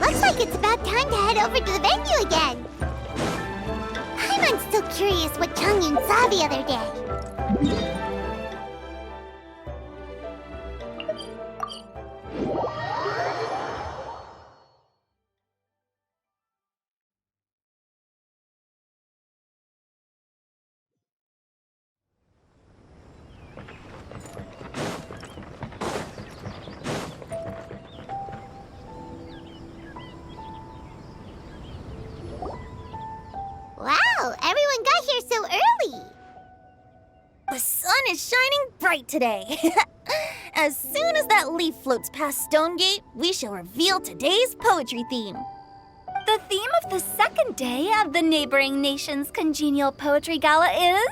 Looks like it's about time to head over to the venue again. I'm still curious what Changyun saw the other day. Wow, everyone got here so early. The sun is shining bright today. As soon as that leaf floats past Stonegate, we shall reveal today's poetry theme. The theme of the second day of the neighboring nation's congenial poetry gala is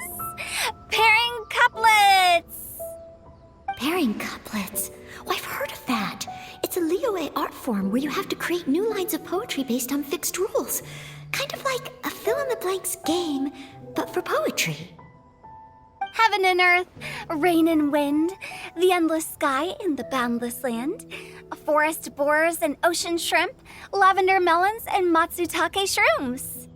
pairing couplets. Pairing couplets? Oh, I've heard of that. It's a Liyue art form where you have to create new lines of poetry based on fixed rules. Kind of like a fill-in-the-blanks game, but for poetry. Heaven and earth, rain and wind, the endless sky and the boundless land, forest boars and ocean shrimp, lavender melons and matsutake shrooms.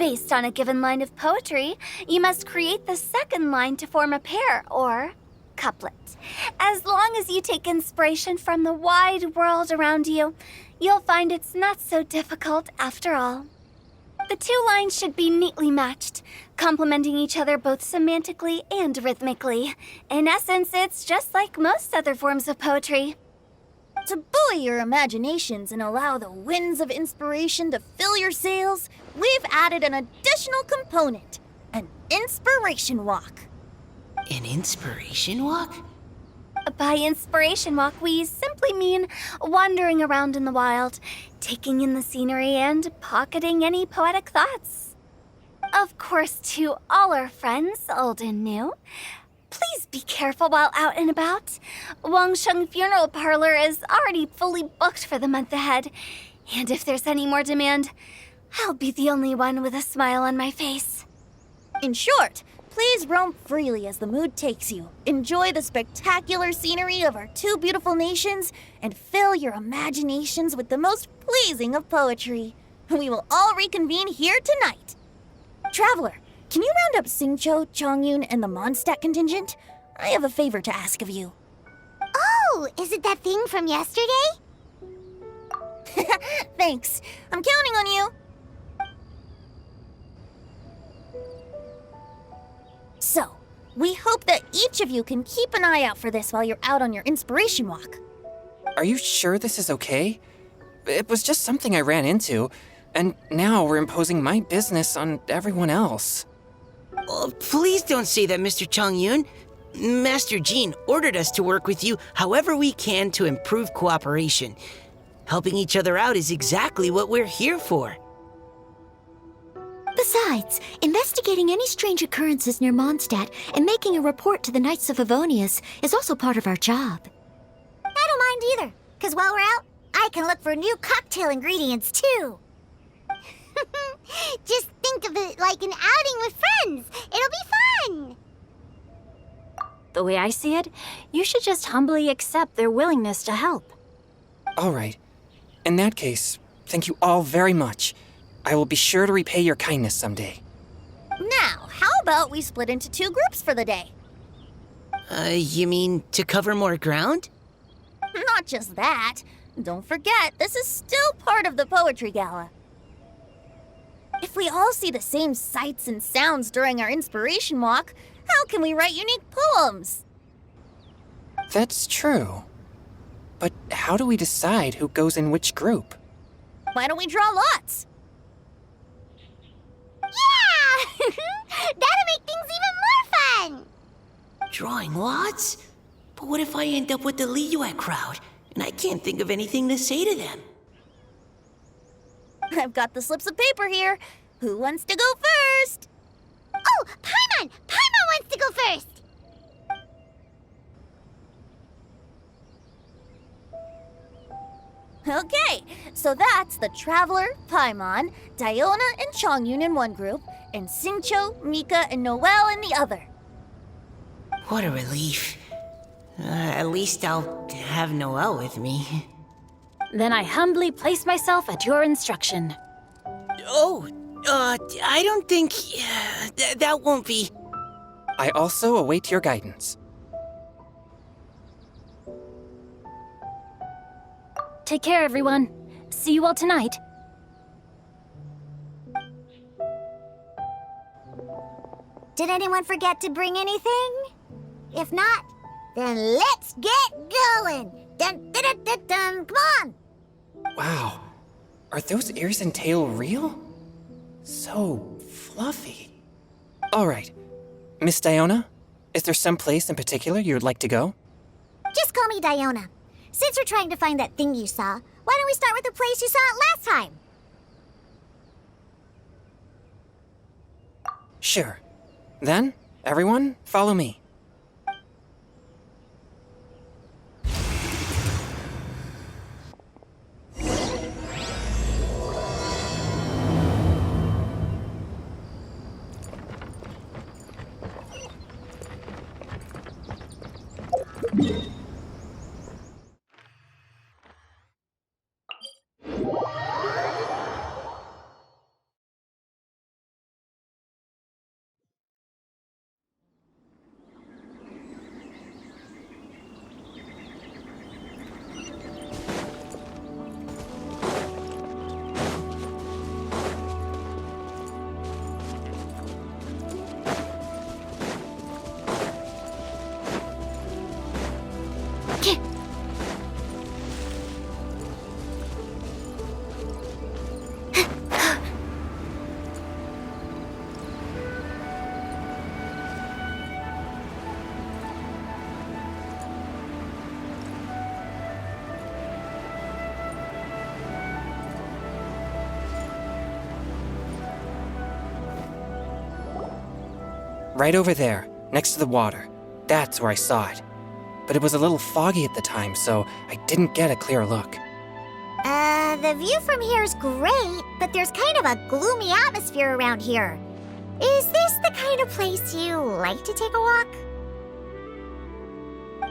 Based on a given line of poetry, you must create the second line to form a pair, or couplet. As long as you take inspiration from the wide world around you, you'll find it's not so difficult after all. The two lines should be neatly matched, complementing each other both semantically and rhythmically. In essence, it's just like most other forms of poetry. To buoy your imaginations and allow the winds of inspiration to fill your sails, we've added an additional component, an inspiration walk. An inspiration walk? By inspiration walk, we simply mean wandering around in the wild, taking in the scenery and pocketing any poetic thoughts. Of course, to all our friends, old and new, please be careful while out and about. Wangsheng Funeral Parlor is already fully booked for the month ahead, and if there's any more demand, I'll be the only one with a smile on my face. In short, please roam freely as the mood takes you. Enjoy the spectacular scenery of our two beautiful nations and fill your imaginations with the most pleasing of poetry. We will all reconvene here tonight. Traveler, can you round up Xingqiu, Changyun, and the Mondstadt contingent? I have a favor to ask of you. Oh, is it that thing from yesterday? Thanks. I'm counting on you. So, we hope that each of you can keep an eye out for this while you're out on your inspiration walk. Are you sure this is okay? It was just something I ran into, and now we're imposing my business on everyone else. Oh, please don't say that, Mr. Changyun. Master Jean ordered us to work with you however we can to improve cooperation. Helping each other out is exactly what we're here for. Besides, investigating any strange occurrences near Mondstadt and making a report to the Knights of Favonius is also part of our job. I don't mind either, because while we're out, I can look for new cocktail ingredients too. Just think of it like an outing with friends. It'll be fun. The way I see it, you should just humbly accept their willingness to help. All right. In that case, thank you all very much. I will be sure to repay your kindness someday. Now, how about we split into two groups for the day? You mean to cover more ground? Not just that. Don't forget, this is still part of the Poetry Gala. If we all see the same sights and sounds during our inspiration walk, how can we write unique poems? That's true. But how do we decide who goes in which group? Why don't we draw lots? Yeah! That'll make things even more fun! Drawing lots? But what if I end up with the Liyue crowd, and I can't think of anything to say to them? I've got the slips of paper here. Who wants to go first? Oh, Paimon! Paimon wants to go first! Okay, so that's the Traveler, Paimon, Diona, and Changyun in one group, and Xingqiu, Mika, and Noelle in the other. What a relief. At least I'll have Noelle with me. Then I humbly place myself at your instruction. Oh, I don't think... that won't be... I also await your guidance. Take care, everyone. See you all tonight. Did anyone forget to bring anything? If not, then let's get going! Dun, dun, dun, dun, dun. Come on! Wow. Are those ears and tail real? So fluffy. All right. Miss Diona, is there some place in particular you would like to go? Just call me Diona. Since we're trying to find that thing you saw, why don't we start with the place you saw it last time? Sure. Then, everyone, follow me. Right over there, next to the water. That's where I saw it. But it was a little foggy at the time, so I didn't get a clear look. The view from here is great, but there's kind of a gloomy atmosphere around here. Is this the kind of place you like to take a walk?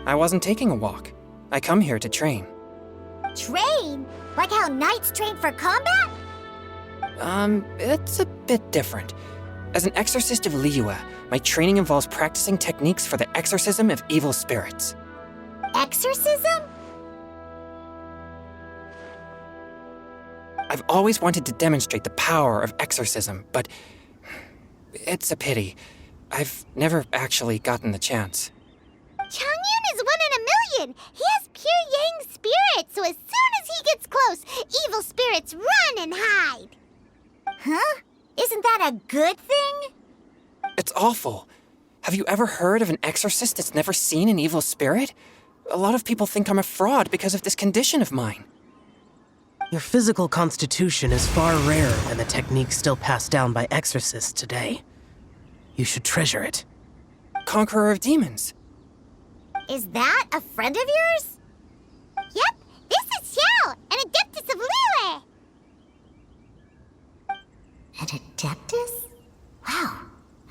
I wasn't taking a walk. I come here to train. Train? Like how knights train for combat? It's a bit different. As an exorcist of Liyue, my training involves practicing techniques for the exorcism of evil spirits. Exorcism? I've always wanted to demonstrate the power of exorcism, but it's a pity. I've never actually gotten the chance. Changyun is 1 in a million! He has pure yang spirit, so as soon as he gets close, evil spirits run and hide! Huh? Isn't that a good thing? It's awful. Have you ever heard of an exorcist that's never seen an evil spirit? A lot of people think I'm a fraud because of this condition of mine. Your physical constitution is far rarer than the techniques still passed down by exorcists today. You should treasure it. Conqueror of demons. Is that a friend of yours? Yep, this is Xiao, an adeptus of Liyue! An adeptus? Wow,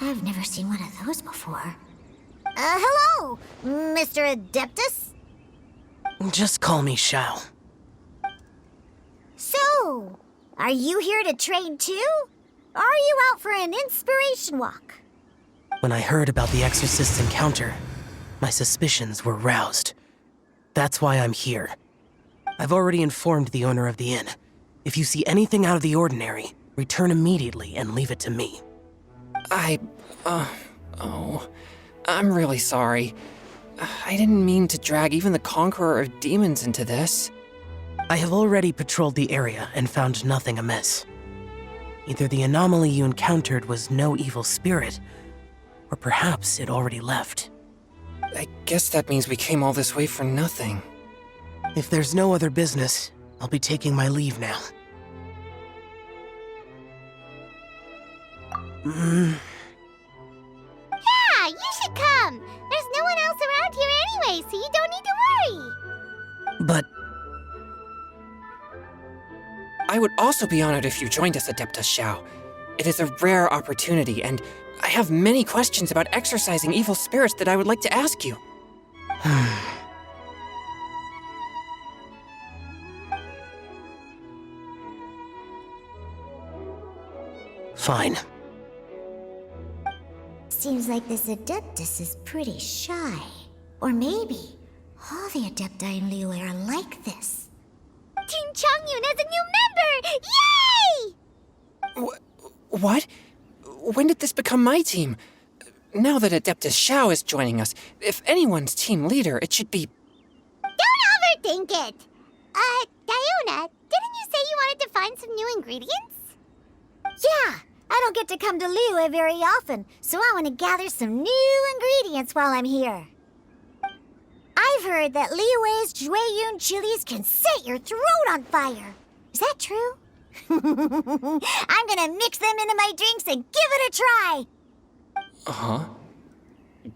I've never seen one of those before. Hello, Mr. Adeptus? Just call me Xiao. So, are you here to train too? Or are you out for an inspiration walk? When I heard about the exorcist's encounter, my suspicions were roused. That's why I'm here. I've already informed the owner of the inn. If you see anything out of the ordinary, return immediately and leave it to me. I'm really sorry. I didn't mean to drag even the Conqueror of Demons into this. I have already patrolled the area and found nothing amiss. Either the anomaly you encountered was no evil spirit, or perhaps it already left. I guess that means we came all this way for nothing. If there's no other business, I'll be taking my leave now. Yeah, you should come! There's no one else around here anyway, so you don't need to worry! But I would also be honored if you joined us, Adeptus Xiao. It is a rare opportunity, and I have many questions about exorcising evil spirits that I would like to ask you. Fine. Seems like this Adeptus is pretty shy. Or maybe all the Adepti in Liyue are like this. Team Changyun has a new member! Yay! What? When did this become my team? Now that Adeptus Xiao is joining us, if anyone's team leader, it should be... Don't overthink it! Diona, didn't you say you wanted to find some new ingredients? Yeah, I don't get to come to Liyue very often, so I want to gather some new ingredients while I'm here. I've heard that Liyue's Jueyun chilies can set your throat on fire. Is that true? I'm gonna mix them into my drinks and give it a try! Uh-huh.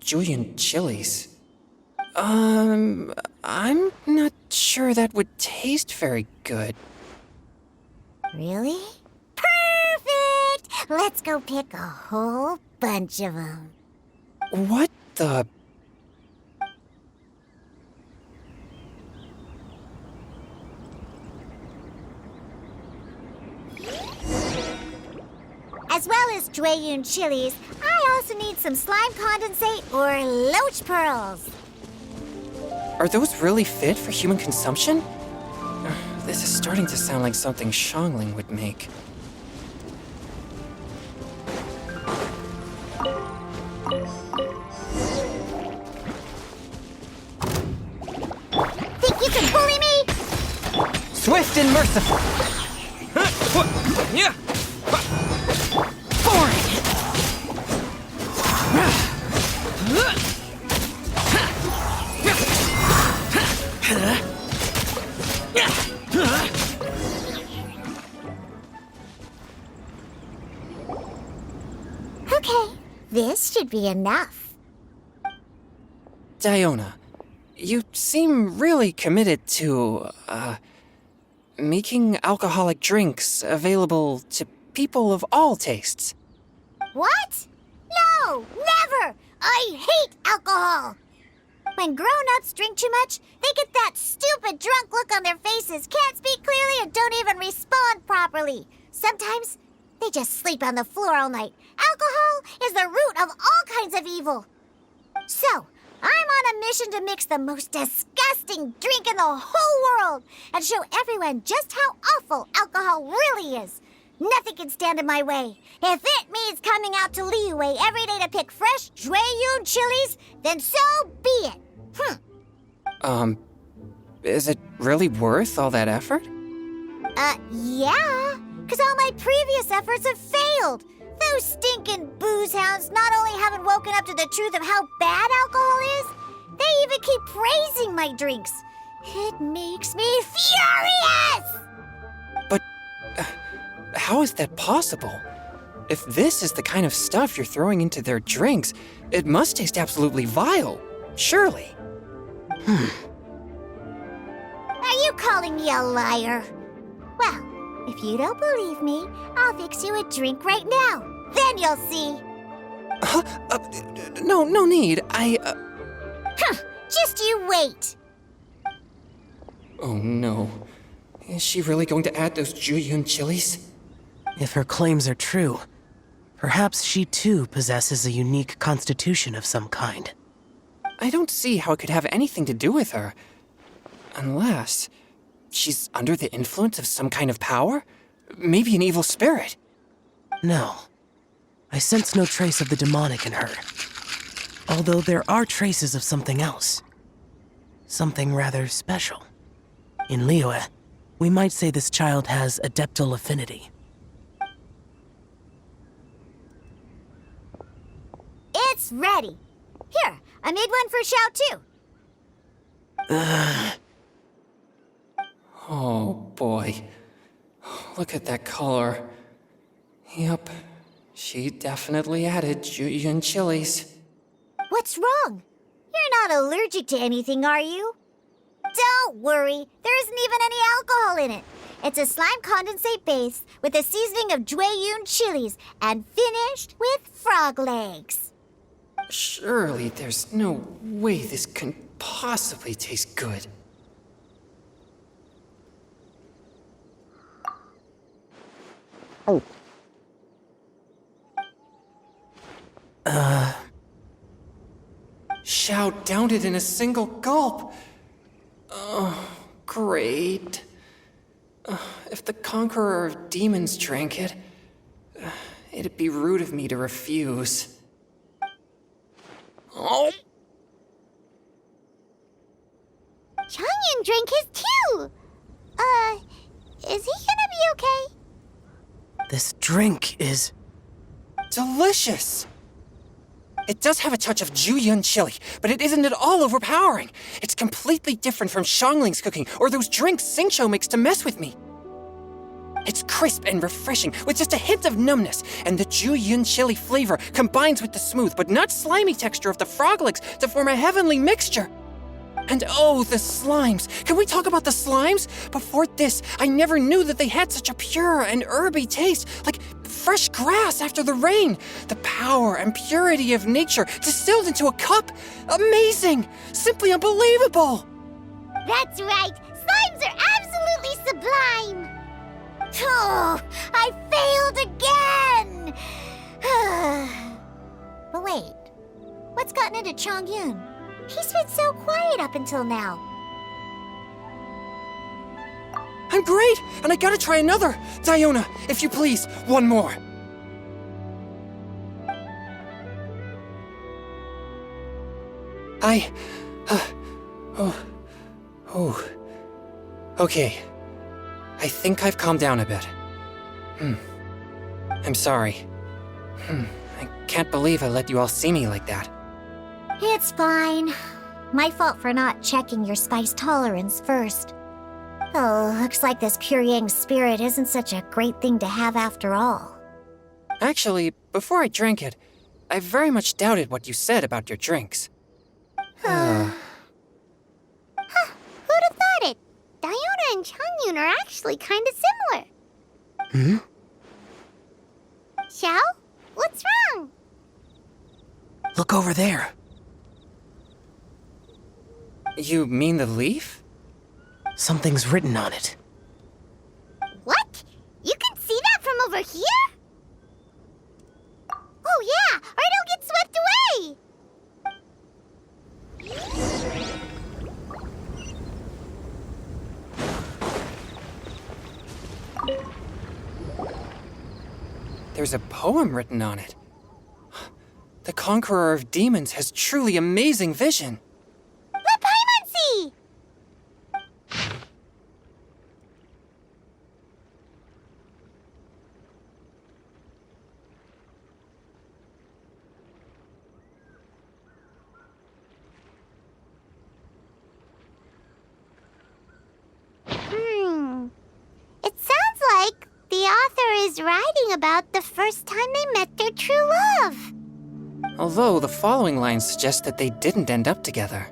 Julian chilies. I'm not sure that would taste very good. Really? Perfect! Let's go pick a whole bunch of them. What the... As well as Jueyun chilies, I also need some slime condensate or loach pearls. Are those really fit for human consumption? This is starting to sound like something Xiangling would make. Think you can bully me? Swift and merciful! Okay, this should be enough. Diona, you seem really committed to, making alcoholic drinks available to people of all tastes. What? No, never! I hate alcohol! When grown-ups drink too much, they get that stupid drunk look on their faces, can't speak clearly, and don't even respond properly. Sometimes, they just sleep on the floor all night. Alcohol is the root of all kinds of evil. So, I'm on a mission to mix the most disgusting drink in the whole world and show everyone just how awful alcohol really is. Nothing can stand in my way. If it means coming out to Liyue every day to pick fresh Jueyun chilies, then so be it. Is it really worth all that effort? Yeah, because all my previous efforts have failed. Those stinking booze hounds not only haven't woken up to the truth of how bad alcohol is, they even keep praising my drinks. It makes me furious! But how is that possible? If this is the kind of stuff you're throwing into their drinks, it must taste absolutely vile, surely. Are you calling me a liar? Well, if you don't believe me, I'll fix you a drink right now. Then you'll see. No need. Just you wait. Oh no. Is she really going to add those Jueyun chilies? If her claims are true, perhaps she too possesses a unique constitution of some kind. I don't see how it could have anything to do with her. Unless she's under the influence of some kind of power? Maybe an evil spirit. No. I sense no trace of the demonic in her. Although there are traces of something else. Something rather special. In Liyue, we might say this child has adeptal affinity. It's ready. Here, I made one for Xiao too. Oh boy. Look at that color. Yep, she definitely added Jueyun chilies. What's wrong? You're not allergic to anything, are you? Don't worry, there isn't even any alcohol in it. It's a slime condensate base with a seasoning of Jueyun chilies and finished with frog legs. Surely there's no way this can possibly taste good. Xiao downed it in a single gulp. Oh, great. If the Conqueror of Demons drank it, it'd be rude of me to refuse. Oh! Changyun drank his too! Is he gonna be okay? This drink is... Delicious! It does have a touch of Juyun chili, but it isn't at all overpowering. It's completely different from Xiangling's cooking or those drinks Xingqiu makes to mess with me. It's crisp and refreshing, with just a hint of numbness, and the Juyun chili flavor combines with the smooth but not slimy texture of the frog legs to form a heavenly mixture. And oh, the slimes! Can we talk about the slimes? Before this, I never knew that they had such a pure and herby taste, like fresh grass after the rain. The power and purity of nature distilled into a cup. Amazing! Simply unbelievable! That's right! Slimes are absolutely sublime! Oh, I failed again! But wait, what's gotten into Changyun? He's been so quiet up until now. I'm great, and I gotta try another. Diona, if you please, one more. Okay. I think I've calmed down a bit. I'm sorry. I can't believe I let you all see me like that. It's fine. My fault for not checking your spice tolerance first. Oh, looks like this Pure Yang spirit isn't such a great thing to have after all. Actually, before I drank it, I very much doubted what you said about your drinks. Who'd have thought it? Diona and Changyun are actually kinda similar. Xiao? What's wrong? Look over there. You mean the leaf? Something's written on it. What? You can see that from over here? Oh yeah, or it'll get swept away! There's a poem written on it. The Conqueror of Demons has truly amazing vision. Let Paimon see! It sounds like the author is writing about the first time they met their true love. Although the following lines suggest that they didn't end up together.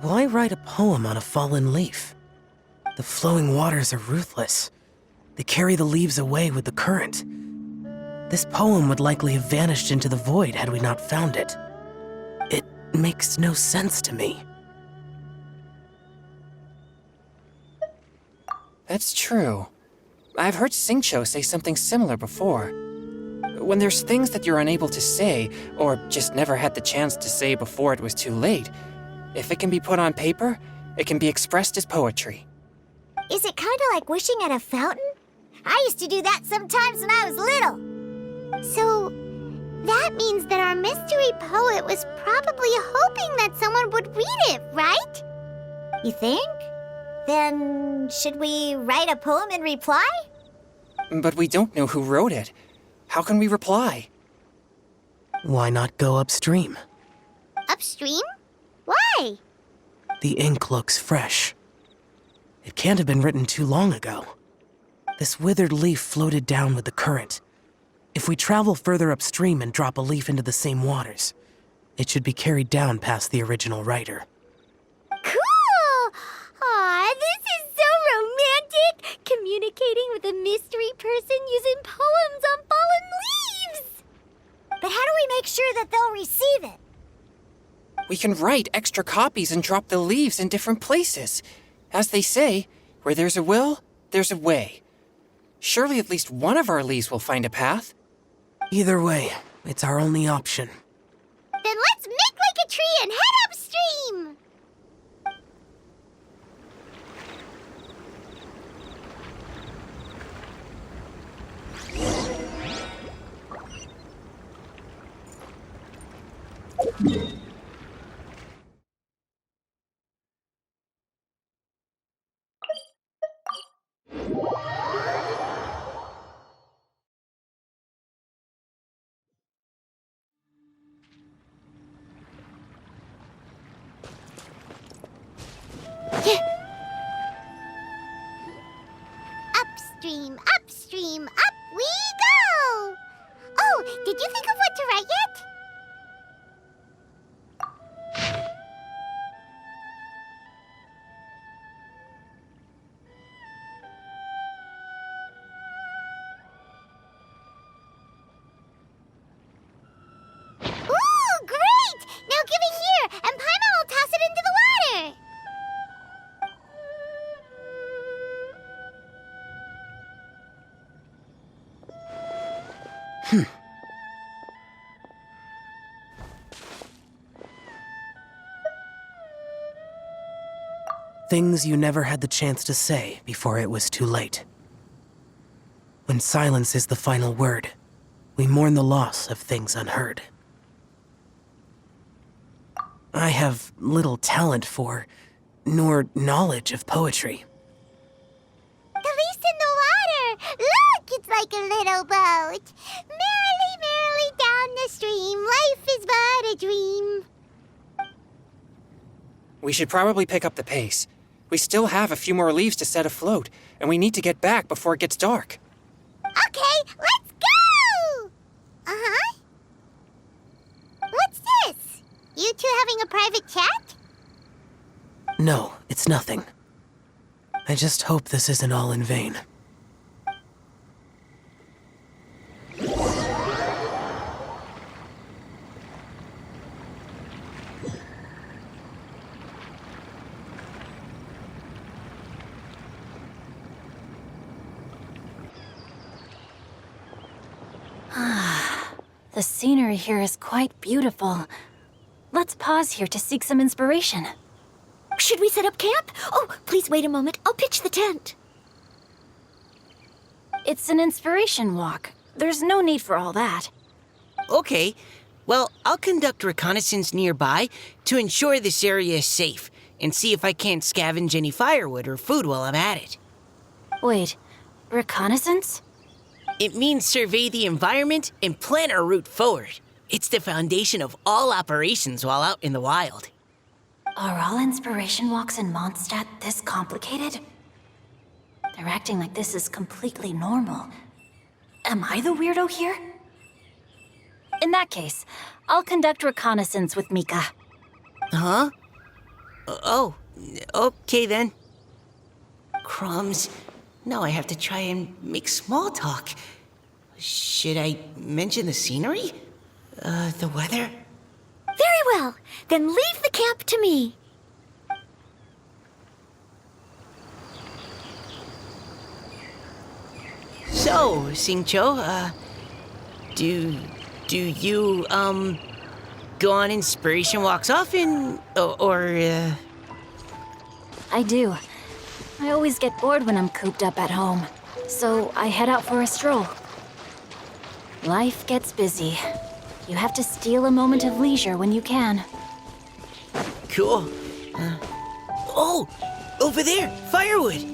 Why write a poem on a fallen leaf? The flowing waters are ruthless. They carry the leaves away with the current. This poem would likely have vanished into the void had we not found it. It makes no sense to me. That's true. I've heard Xingqiu say something similar before. When there's things that you're unable to say, or just never had the chance to say before it was too late, if it can be put on paper, it can be expressed as poetry. Is it kinda like wishing at a fountain? I used to do that sometimes when I was little. So, that means that our mystery poet was probably hoping that someone would read it, right? You think? Then, should we write a poem in reply? But we don't know who wrote it. How can we reply? Why not go upstream? Upstream? Why? The ink looks fresh. It can't have been written too long ago. This withered leaf floated down with the current. If we travel further upstream and drop a leaf into the same waters, it should be carried down past the original writer. Cool! Aw, this is so romantic! Communicating with a mystery person using poems on fallen leaves! But how do we make sure that they'll receive it? We can write extra copies and drop the leaves in different places. As they say, where there's a will, there's a way. Surely at least one of our leaves will find a path. Either way, it's our only option. Then let's make like a tree and head upstream! Upstream, upstream, up we go! Oh, did you think of what to write yet? Ooh, great! Now give it here, and Paimon will toss it into the water! Things you never had the chance to say before it was too late. When silence is the final word, we mourn the loss of things unheard. I have little talent for, nor knowledge of poetry. The least in the water! Look, it's like a little boat! Merrily, merrily down the stream, life is but a dream. We should probably pick up the pace. We still have a few more leaves to set afloat, and we need to get back before it gets dark. Okay, let's go! Uh-huh. What's this? You two having a private chat? No, it's nothing. I just hope this isn't all in vain. The scenery here is quite beautiful. Let's pause here to seek some inspiration. Should we set up camp? Oh, please wait a moment. I'll pitch the tent. It's an inspiration walk. There's no need for all that. Okay, well, I'll conduct reconnaissance nearby to ensure this area is safe and see if I can't scavenge any firewood or food while I'm at it. Wait, reconnaissance? It means survey the environment and plan our route forward. It's the foundation of all operations while out in the wild. Are all inspiration walks in Mondstadt this complicated? They're acting like this is completely normal. Am I the weirdo here? In that case, I'll conduct reconnaissance with Mika. Huh? Oh, okay then. Crumbs. Now I have to try and make small talk. Should I mention the scenery? The weather? Very well. Then leave the camp to me. So, Singcho, do you, go on inspiration walks often? Or I do. I always get bored when I'm cooped up at home, so I head out for a stroll. Life gets busy. You have to steal a moment of leisure when you can. Cool. Oh, over there, firewood.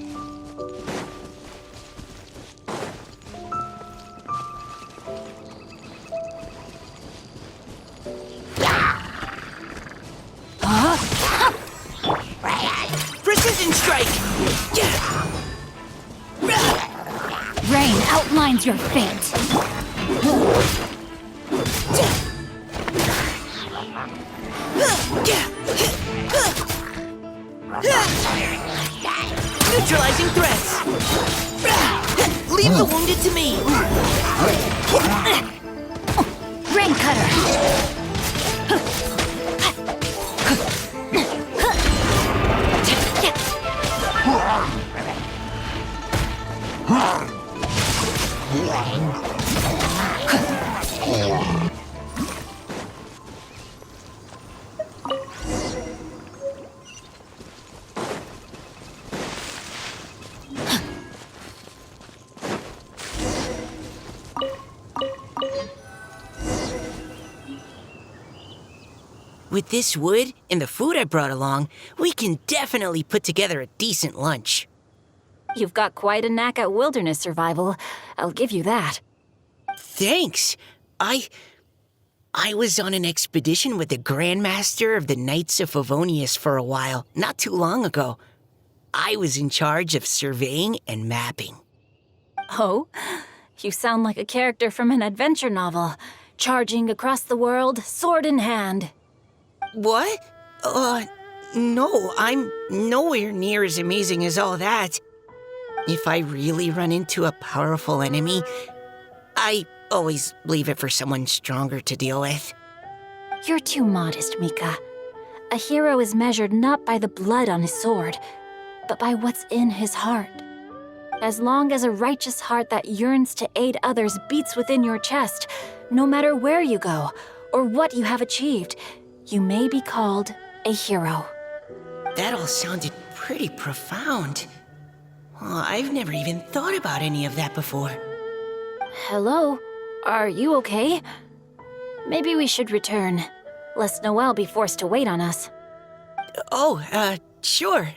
Precision strike! Rain outlines your fate. Neutralizing threats! Leave the wounded to me! Rain cutter! With this wood and the food I brought along, we can definitely put together a decent lunch. You've got quite a knack at wilderness survival. I'll give you that. Thanks. I was on an expedition with the Grandmaster of the Knights of Favonius for a while, not too long ago. I was in charge of surveying and mapping. Oh? You sound like a character from an adventure novel. Charging across the world, sword in hand. What? No, I'm nowhere near as amazing as all that. If I really run into a powerful enemy, I always leave it for someone stronger to deal with. You're too modest, Mika. A hero is measured not by the blood on his sword, but by what's in his heart. As long as a righteous heart that yearns to aid others beats within your chest, no matter where you go or what you have achieved, you may be called a hero. That all sounded pretty profound. I've never even thought about any of that before. Hello? Are you okay? Maybe we should return, lest Noelle be forced to wait on us. Sure.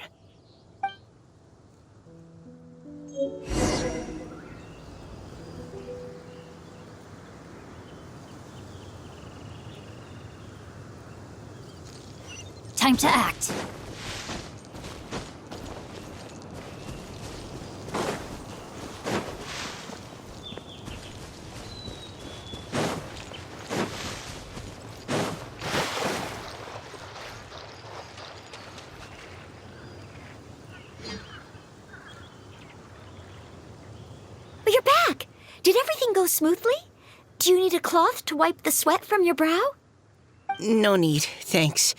Time to act. You're back! Did everything go smoothly? Do you need a cloth to wipe the sweat from your brow? No need, thanks.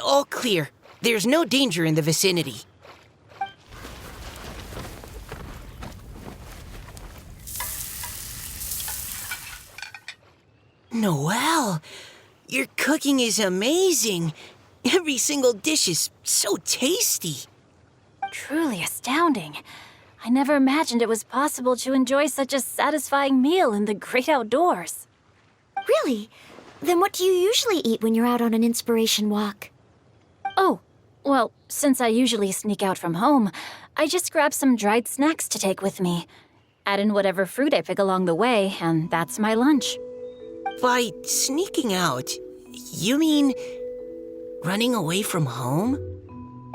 All clear. There's no danger in the vicinity. Noelle, your cooking is amazing. Every single dish is so tasty. Truly astounding. I never imagined it was possible to enjoy such a satisfying meal in the great outdoors. Really? Then what do you usually eat when you're out on an inspiration walk? Oh, well, since I usually sneak out from home, I just grab some dried snacks to take with me. Add in whatever fruit I pick along the way, and that's my lunch. By sneaking out, you mean running away from home?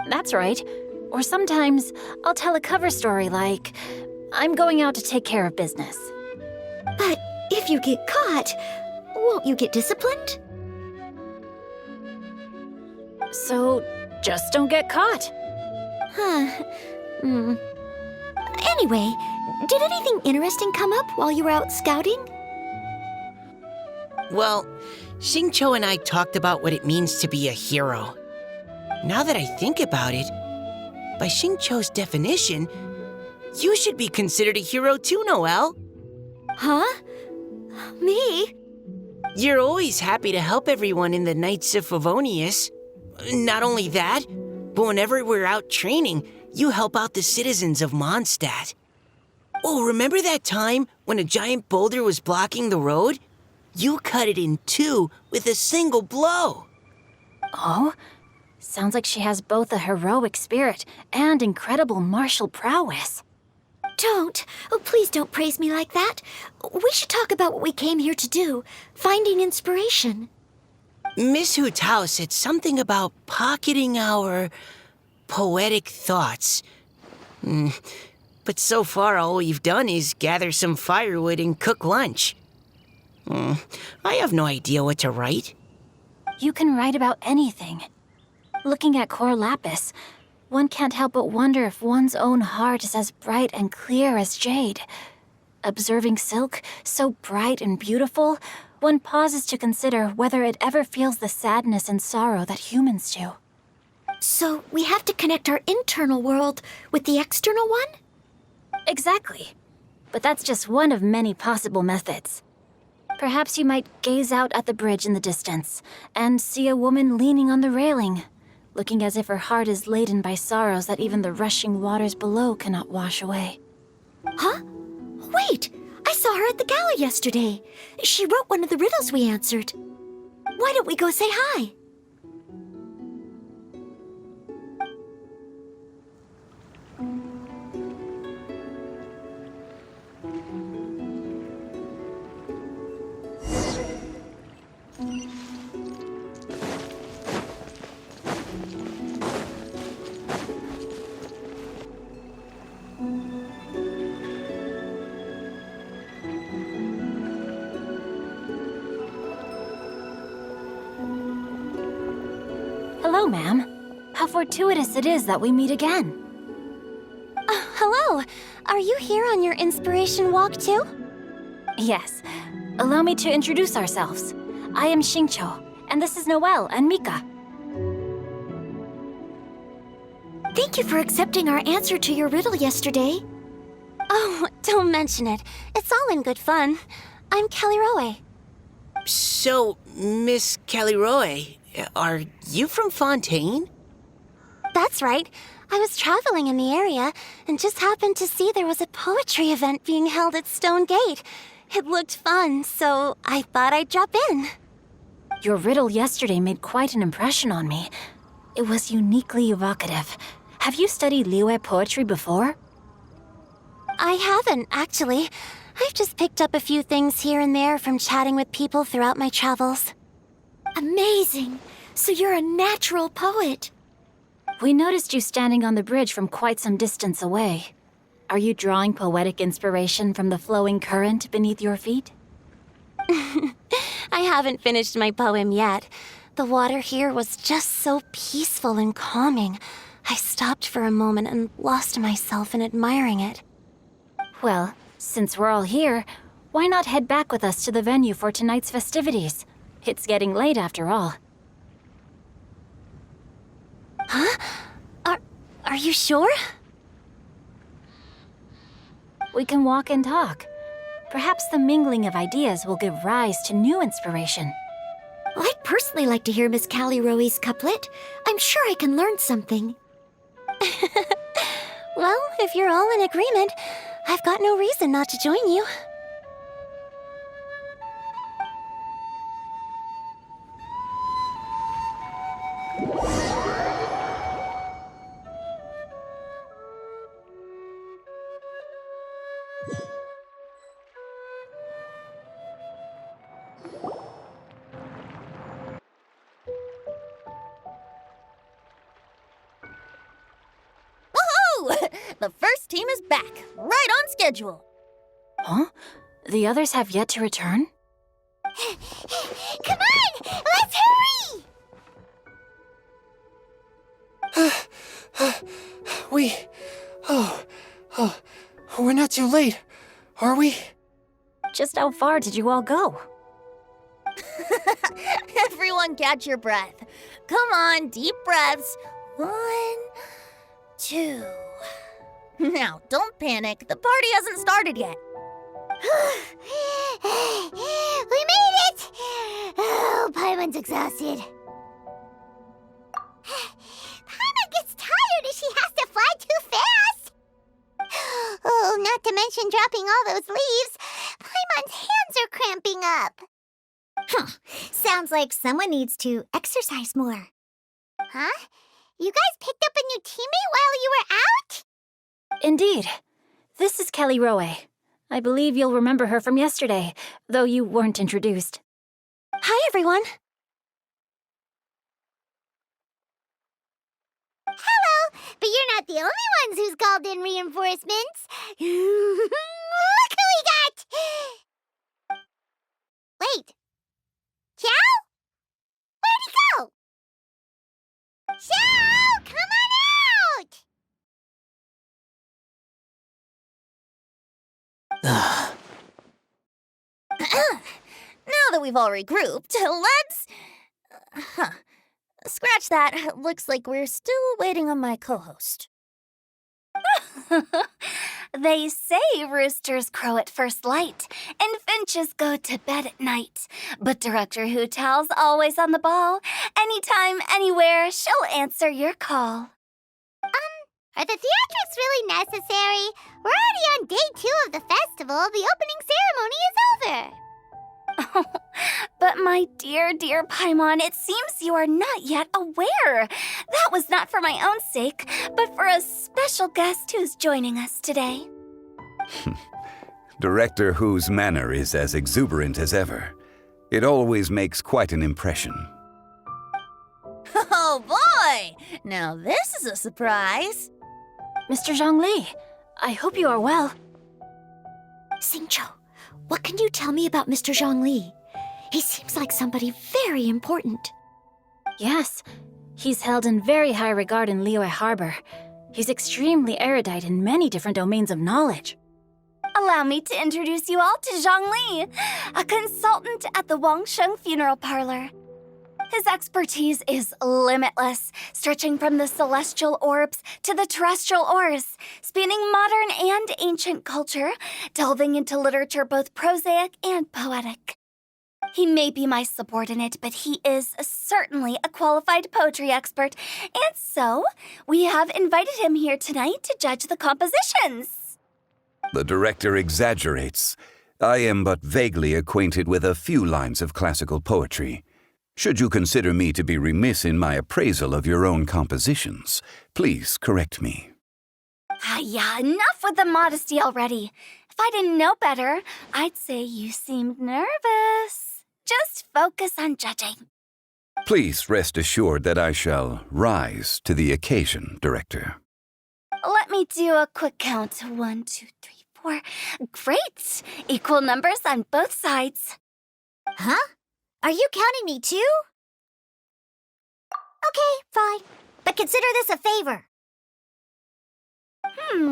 That's right. Or sometimes I'll tell a cover story like, I'm going out to take care of business. But if you get caught, won't you get disciplined? So just don't get caught. Anyway, did anything interesting come up while you were out scouting? Well, Xingqiu and I talked about what it means to be a hero. Now that I think about it, by Xingqiu's definition, you should be considered a hero too, Noelle. Huh? Me? You're always happy to help everyone in the Knights of Favonius. Not only that, but whenever we're out training, you help out the citizens of Mondstadt. Oh, remember that time when a giant boulder was blocking the road? You cut it in two with a single blow. Oh? Sounds like she has both a heroic spirit and incredible martial prowess. Don't. Oh, please don't praise me like that. We should talk about what we came here to do, finding inspiration. Miss Hu Tao said something about pocketing our poetic thoughts. But so far, all we've done is gather some firewood and cook lunch. I have no idea what to write. You can write about anything. Looking at Cor Lapis, one can't help but wonder if one's own heart is as bright and clear as jade. Observing silk, so bright and beautiful, one pauses to consider whether it ever feels the sadness and sorrow that humans do. So we have to connect our internal world with the external one? Exactly. But that's just one of many possible methods. Perhaps you might gaze out at the bridge in the distance and see a woman leaning on the railing, looking as if her heart is laden by sorrows that even the rushing waters below cannot wash away. Huh? Wait! I saw her at the gala yesterday. She wrote one of the riddles we answered. Why don't we go say hi? Hello, ma'am. How fortuitous it is that we meet again. Hello! Are you here on your inspiration walk too? Yes. Allow me to introduce ourselves. I am Xingqiu, and this is Noelle and Mika. Thank you for accepting our answer to your riddle yesterday. Oh, don't mention it. It's all in good fun. I'm Kelly Roe. So, Miss Caliroe, are you from Fontaine? That's right. I was traveling in the area and just happened to see there was a poetry event being held at Stone Gate. It looked fun, so I thought I'd drop in. Your riddle yesterday made quite an impression on me. It was uniquely evocative. Have you studied Liyue poetry before? I haven't, actually. I've just picked up a few things here and there from chatting with people throughout my travels. Amazing! So you're a natural poet. We noticed you standing on the bridge from quite some distance away. Are you drawing poetic inspiration from the flowing current beneath your feet? I haven't finished my poem yet. The water here was just so peaceful and calming. I stopped for a moment and lost myself in admiring it. Well, since we're all here, why not head back with us to the venue for tonight's festivities? It's getting late after all. Huh? Are you sure? We can walk and talk. Perhaps the mingling of ideas will give rise to new inspiration. I'd personally like to hear Miss Callie Roe's couplet. I'm sure I can learn something. Well, if you're all in agreement, I've got no reason not to join you. The first team is back, right on schedule. Huh? The others have yet to return? Come on! Let's hurry! We're not too late, are we? Just how far did you all go? Everyone catch your breath. Come on, deep breaths. 1, 2. Now, don't panic. The party hasn't started yet. We made it! Oh, Paimon's exhausted. Paimon gets tired if she has to fly too fast. Oh, not to mention dropping all those leaves. Paimon's hands are cramping up. Sounds like someone needs to exercise more. Huh? You guys picked up a new teammate while you were out? Indeed. This is Kelly Roe. I believe you'll remember her from yesterday, though you weren't introduced. Hi, everyone. Hello, but you're not the only ones who's called in reinforcements. Look who we got! Wait. Xiao? Where'd he go? Xiao, come on out! Now that we've all regrouped, let's... Scratch that. Looks like we're still waiting on my co-host. They say roosters crow at first light and finches go to bed at night. But Director Hootal's always on the ball. Anytime, anywhere, she'll answer your call. Are the theatrics really necessary? We're already on day 2 of the festival. The opening ceremony is over. But my dear, dear Paimon, it seems you are not yet aware. That was not for my own sake, but for a special guest who's joining us today. Director Who's manner is as exuberant as ever. It always makes quite an impression. Oh boy! Now this is a surprise. Mr. Zhongli, I hope you are well. Xingqiu, what can you tell me about Mr. Zhongli? He seems like somebody very important. Yes, he's held in very high regard in Liyue Harbor. He's extremely erudite in many different domains of knowledge. Allow me to introduce you all to Zhongli, a consultant at the Wangsheng Funeral Parlor. His expertise is limitless, stretching from the celestial orbs to the terrestrial ores, spanning modern and ancient culture, delving into literature both prosaic and poetic. He may be my subordinate, but he is certainly a qualified poetry expert, and so we have invited him here tonight to judge the compositions. The director exaggerates. I am but vaguely acquainted with a few lines of classical poetry. Should you consider me to be remiss in my appraisal of your own compositions, please correct me. Yeah, enough with the modesty already. If I didn't know better, I'd say you seemed nervous. Just focus on judging. Please rest assured that I shall rise to the occasion, Director. Let me do a quick count. 1, 2, 3, 4. Great! Equal numbers on both sides. Huh? Are you counting me too? Okay, fine. But consider this a favor.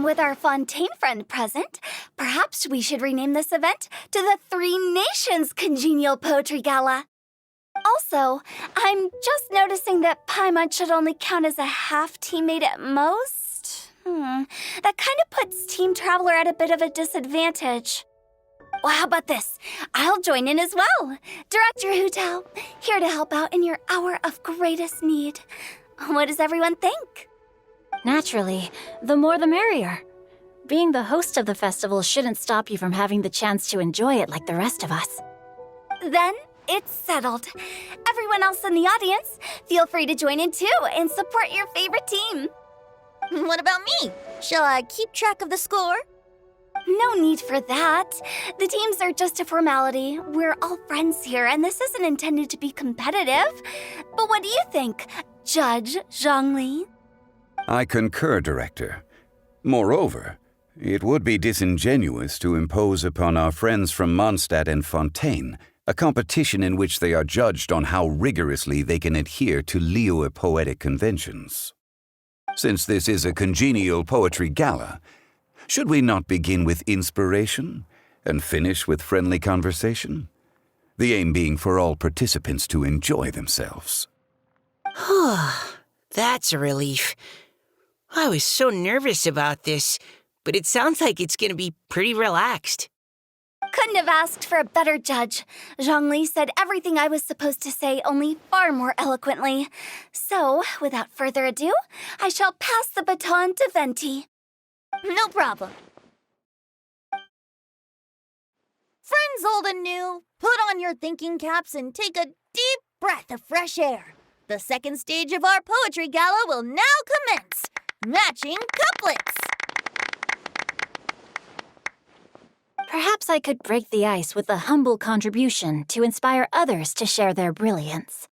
With our Fontaine friend present, perhaps we should rename this event to the Three Nations Congenial Poetry Gala. Also, I'm just noticing that Paimon should only count as a half teammate at most. That kind of puts Team Traveler at a bit of a disadvantage. Well, how about this? I'll join in as well. Director Hu Tao, here to help out in your hour of greatest need. What does everyone think? Naturally, the more the merrier. Being the host of the festival shouldn't stop you from having the chance to enjoy it like the rest of us. Then it's settled. Everyone else in the audience, feel free to join in too and support your favorite team. What about me? Shall I keep track of the score? No need for that. The teams are just a formality. We're all friends here, and this isn't intended to be competitive. But what do you think, Judge Zhongli? I concur, Director. Moreover, it would be disingenuous to impose upon our friends from Mondstadt and Fontaine a competition in which they are judged on how rigorously they can adhere to Liyue poetic conventions. Since this is a congenial poetry gala, should we not begin with inspiration and finish with friendly conversation? The aim being for all participants to enjoy themselves. That's a relief. I was so nervous about this, but it sounds like it's going to be pretty relaxed. Couldn't have asked for a better judge. Zhongli said everything I was supposed to say, only far more eloquently. So, without further ado, I shall pass the baton to Venti. No problem. Friends old and new, put on your thinking caps and take a deep breath of fresh air. The second stage of our poetry gala will now commence. Matching couplets. Perhaps I could break the ice with a humble contribution to inspire others to share their brilliance.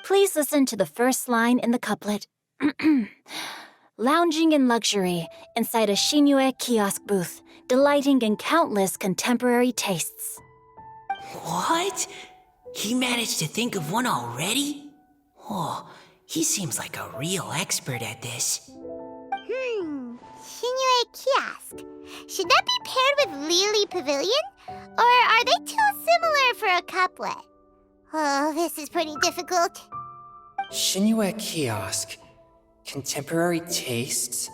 Please listen to the first line in the couplet. Lounging in luxury inside a Shinue kiosk booth, delighting in countless contemporary tastes. What? He managed to think of one already? Oh, he seems like a real expert at this. Shinue Kiosk. Should that be paired with Lily Pavilion? Or are they too similar for a couplet? Oh, this is pretty difficult. Shinue Kiosk. Contemporary tastes?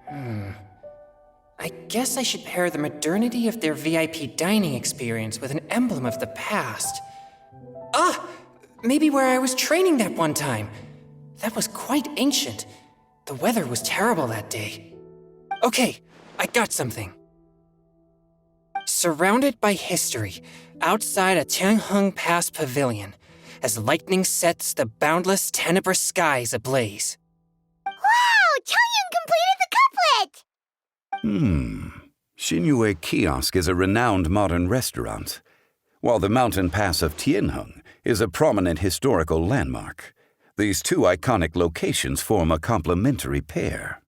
I guess I should pair the modernity of their VIP dining experience with an emblem of the past. Maybe where I was training that one time. That was quite ancient. The weather was terrible that day. Okay, I got something. Surrounded by history, outside a Tianheng Pass pavilion, as lightning sets the boundless tenebrous skies ablaze. Wow! Chongyun completed the couplet! Shinue Kiosk is a renowned modern restaurant. while the mountain pass of Tianheng is a prominent historical landmark. These two iconic locations form a complementary pair.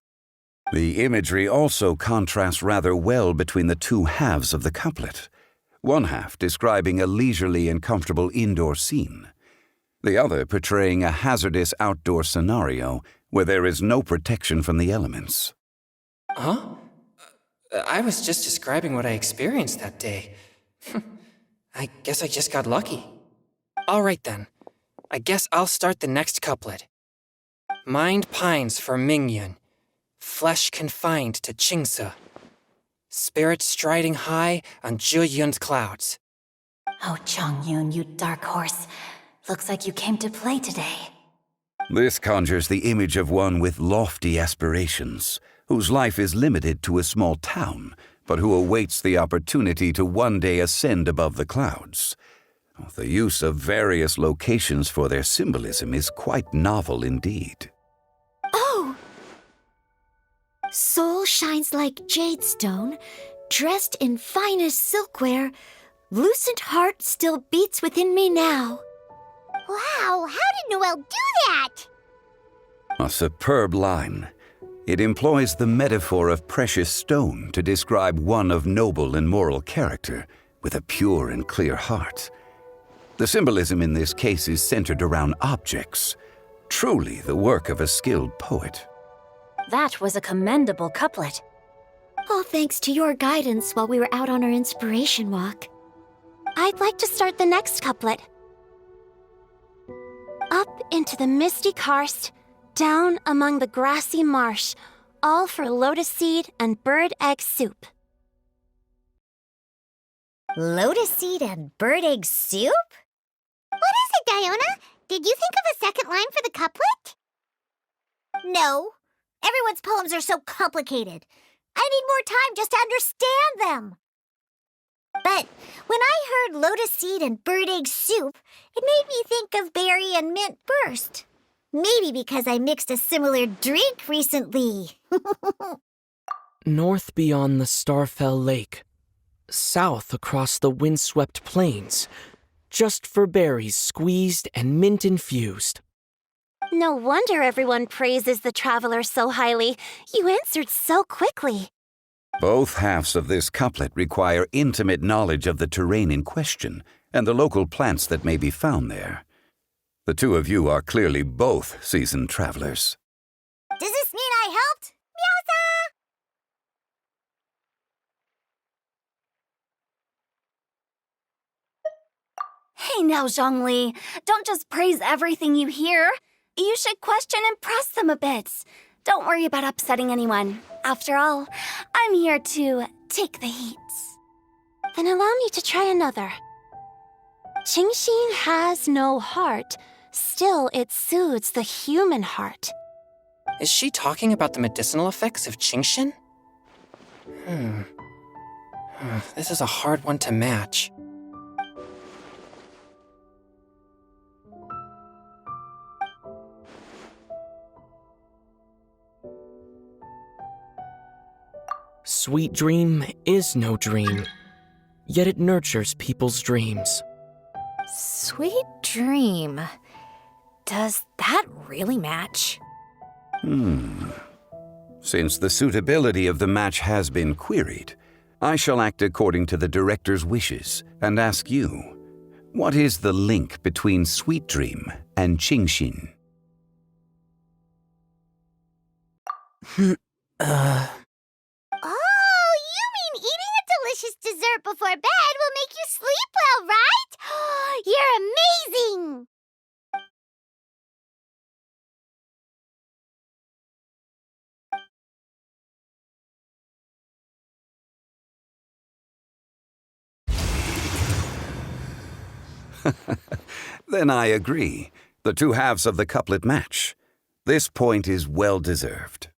The imagery also contrasts rather well between the two halves of the couplet, one half describing a leisurely and comfortable indoor scene, the other portraying a hazardous outdoor scenario where there is no protection from the elements. Huh? I was just describing what I experienced that day. I guess I just got lucky. All right then. I guess I'll start the next couplet. Mind pines for Mingyun, flesh confined to Qingse, spirit striding high on Zheyun's clouds. Oh, Chongyun, you dark horse. Looks like you came to play today. This conjures the image of one with lofty aspirations, whose life is limited to a small town, but who awaits the opportunity to one day ascend above the clouds. The use of various locations for their symbolism is quite novel indeed. Oh! Soul shines like jade stone, dressed in finest silkware. Lucent heart still beats within me now. Wow, how did Noelle do that? A superb line. It employs the metaphor of precious stone to describe one of noble and moral character, with a pure and clear heart. The symbolism in this case is centered around objects, truly the work of a skilled poet. That was a commendable couplet. All thanks to your guidance while we were out on our inspiration walk. I'd like to start the next couplet. Up into the misty karst, down among the grassy marsh, all for lotus seed and bird egg soup. Lotus seed and bird egg soup? What is it, Diona? Did you think of a second line for the couplet? No. Everyone's poems are so complicated. I need more time just to understand them. But when I heard lotus seed and bird egg soup, it made me think of berry and mint burst. Maybe because I mixed a similar drink recently. North beyond the Starfell Lake, south across the windswept plains, just for berries squeezed and mint infused. No wonder everyone praises the traveler so highly. You answered so quickly. Both halves of this couplet require intimate knowledge of the terrain in question and the local plants that may be found there. The two of you are clearly both seasoned travelers. Does this mean I helped? Meowsa! Hey now, Zhongli. Don't just praise everything you hear. You should question and press them a bit. Don't worry about upsetting anyone. After all, I'm here to take the heat. Then allow me to try another. Qingxin has no heart. Still, it soothes the human heart. Is she talking about the medicinal effects of Qingxin? This is a hard one to match. Sweet dream is no dream, yet it nurtures people's dreams. Sweet dream. Does that really match? Since the suitability of the match has been queried, I shall act according to the director's wishes and ask you, what is the link between Sweet Dream and Qingxin? Oh, you mean eating a delicious dessert before bed will make you sleep well, right? You're amazing! Then I agree. The two halves of the couplet match. This point is well deserved.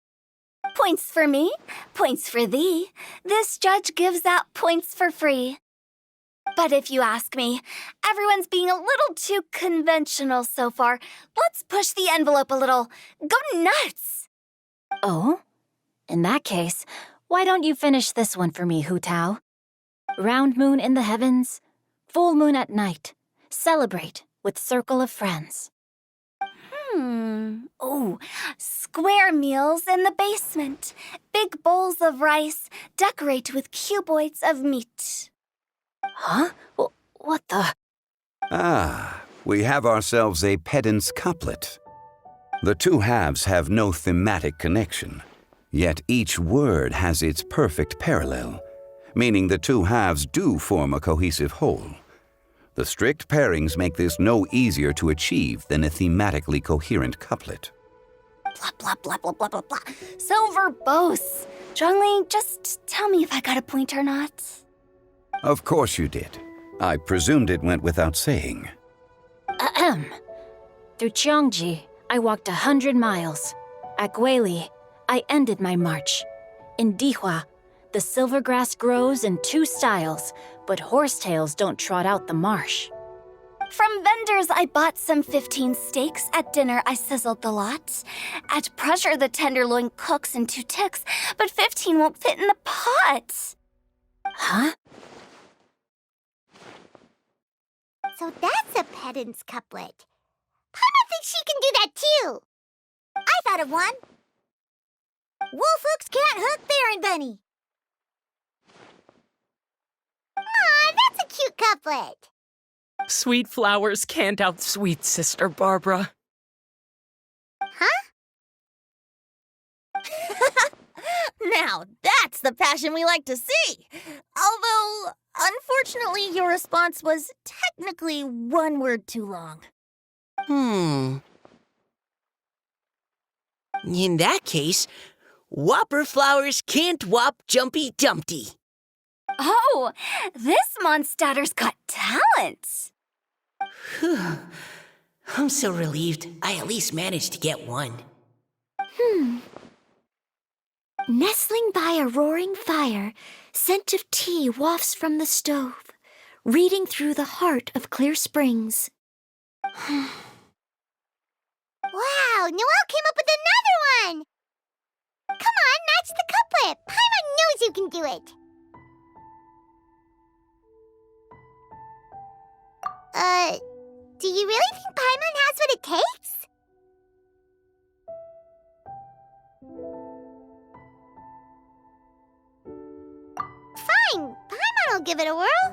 Points for me, points for thee. This judge gives out points for free. But if you ask me, everyone's being a little too conventional so far. Let's push the envelope a little. Go nuts! Oh? In that case, why don't you finish this one for me, Hu Tao? Round moon in the heavens, full moon at night. Celebrate with circle of friends. Oh, square meals in the basement. Big bowls of rice. Decorate with cuboids of meat. Huh? What the? Ah, we have ourselves a pedant's couplet. The two halves have no thematic connection, yet each word has its perfect parallel, meaning the two halves do form a cohesive whole. The strict pairings make this no easier to achieve than a thematically coherent couplet. Blah, blah, blah, blah, blah, blah, blah. So verbose. Zhongli, just tell me if I got a point or not. Of course you did. I presumed it went without saying. Ahem. Through Cheongji, I walked 100 miles. At Guili, I ended my march. In Dihua, the silver grass grows in 2 styles, but horsetails don't trot out the marsh. From vendors, I bought some 15 steaks. At dinner, I sizzled the lot. At pressure, the tenderloin cooks in 2 ticks, but 15 won't fit in the pot. Huh? So that's a pedant's couplet. Paimon thinks she can do that too. I thought of one. Wolf hooks can't hook Baron Bunny. Aw, that's a cute couplet. Sweet flowers can't outsweet Sister Barbara. Huh? Now, that's the passion we like to see. Although, unfortunately, your response was technically 1 word too long. In that case, Whopper flowers can't whop Jumpy Dumpty. Oh, this Mondstadter's got talent. Whew. I'm so relieved I at least managed to get one. Nestling by a roaring fire, scent of tea wafts from the stove, reading through the heart of clear springs. Wow, Noelle came up with another one. Come on, match the couplet. Paimon knows you can do it. Do you really think Paimon has what it takes? Fine, Paimon will give it a whirl.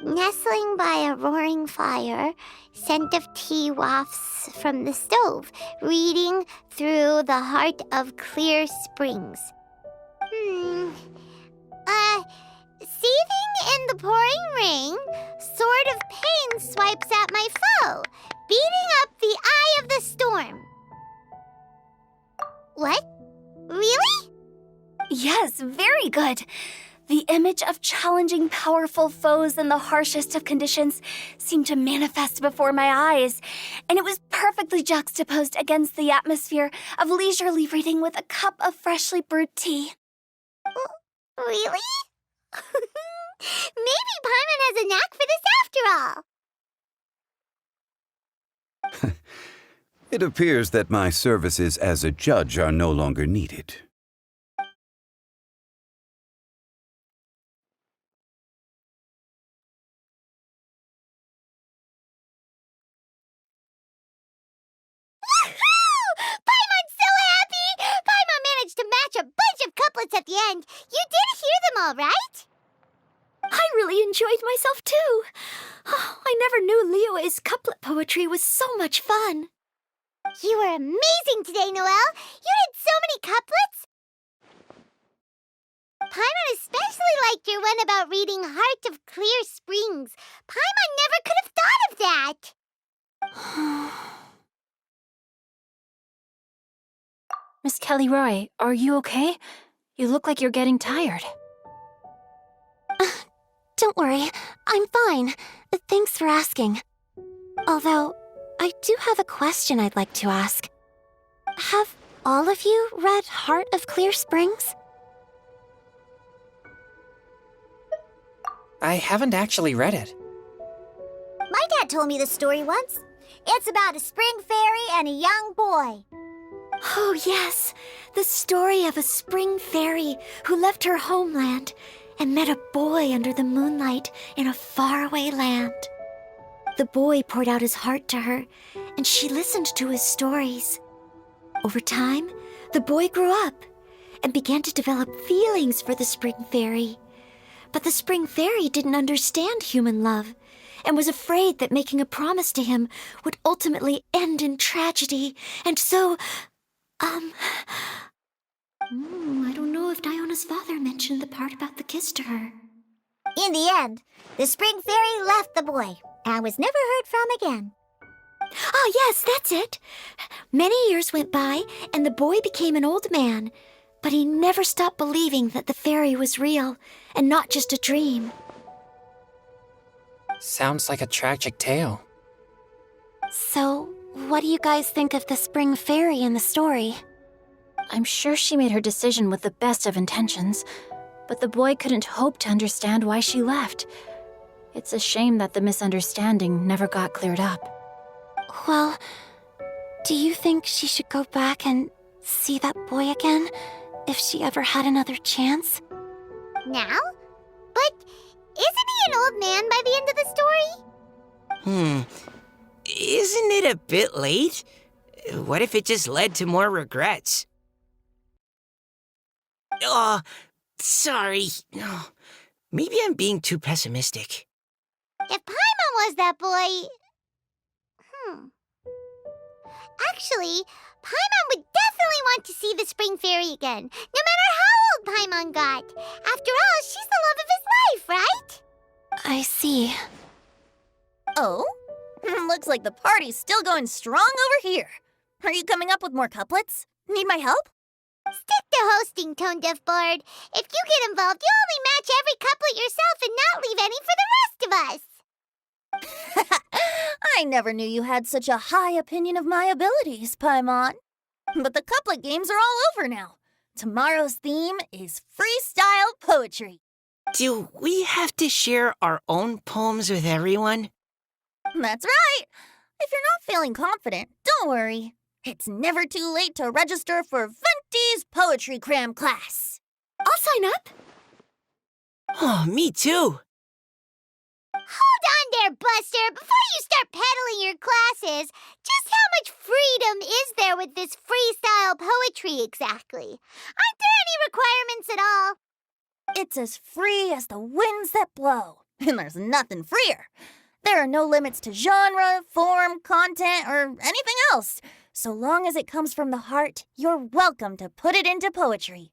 Nestling by a roaring fire, scent of tea wafts from the stove, reading through the heart of clear springs. Seething in the pouring rain, sword of pain swipes at my foe, beating up the eye of the storm. What? Really? Yes, very good. The image of challenging powerful foes in the harshest of conditions seemed to manifest before my eyes, and it was perfectly juxtaposed against the atmosphere of leisurely reading with a cup of freshly brewed tea. Really? Maybe Paimon has a knack for this after all. It appears that my services as a judge are no longer needed. Paimon's so happy! Paimon managed to match a bunch of couplets at the end. You did hear them all, right? I really enjoyed myself too. Oh, I never knew Liyue's couplet poetry was so much fun. You were amazing today, Noelle. You did so many couplets. Paimon especially liked your one about reading Heart of Clear Springs. Paimon never could have thought of that. Miss Kelly Roy, are you okay? You look like you're getting tired. Don't worry, I'm fine. Thanks for asking. Although, I do have a question I'd like to ask. Have all of you read Heart of Clear Springs? I haven't actually read it. My dad told me this story once. It's about a spring fairy and a young boy. Oh yes, the story of a spring fairy who left her homeland and met a boy under the moonlight in a faraway land. The boy poured out his heart to her, and she listened to his stories. Over time, the boy grew up and began to develop feelings for the Spring Fairy. But the Spring Fairy didn't understand human love and was afraid that making a promise to him would ultimately end in tragedy. And so, I don't know if Diona's father mentioned the part about the kiss to her. In the end, the Spring Fairy left the boy and was never heard from again. Oh, yes, that's it. Many years went by, and the boy became an old man, but he never stopped believing that the fairy was real and not just a dream. Sounds like a tragic tale. So, what do you guys think of the Spring Fairy in the story? I'm sure she made her decision with the best of intentions, but the boy couldn't hope to understand why she left. It's a shame that the misunderstanding never got cleared up. Well, do you think she should go back and see that boy again, if she ever had another chance? Now? But isn't he an old man by the end of the story? Isn't it a bit late? What if it just led to more regrets? Oh, sorry. Oh, maybe I'm being too pessimistic. If Paimon was that boy... Actually, Paimon would definitely want to see the Spring Fairy again, no matter how old Paimon got. After all, she's the love of his life, right? I see. Oh? Looks like the party's still going strong over here. Are you coming up with more couplets? Need my help? Stick to hosting, Tone Deaf Bard. If you get involved, you'll only match every couplet yourself and not leave any for the rest of us. I never knew you had such a high opinion of my abilities, Paimon. But the couplet games are all over now. Tomorrow's theme is freestyle poetry. Do we have to share our own poems with everyone? That's right. If you're not feeling confident, don't worry. It's never too late to register for Venti's Poetry Cram class. I'll sign up. Oh, me too. Hold on there, Buster. Before you start peddling your classes, just how much freedom is there with this freestyle poetry exactly? Aren't there any requirements at all? It's as free as the winds that blow, and there's nothing freer. There are no limits to genre, form, content, or anything else. So long as it comes from the heart, you're welcome to put it into poetry.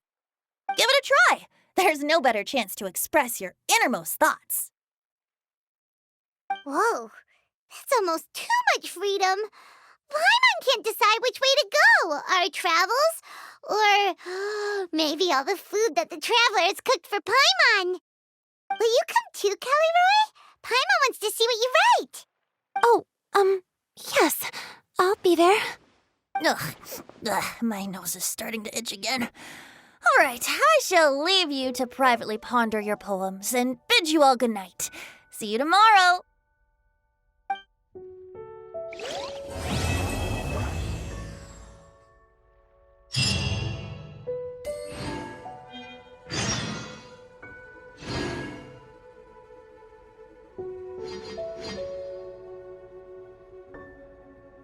Give it a try. There's no better chance to express your innermost thoughts. Whoa, that's almost too much freedom. Paimon can't decide which way to go. Our travels, or maybe all the food that the travelers cooked for Paimon. Will you come too, Kelly Roy? Paimon wants to see what you write. Oh, yes, I'll be there. Ugh, my nose is starting to itch again. All right, I shall leave you to privately ponder your poems and bid you all good night. See you tomorrow.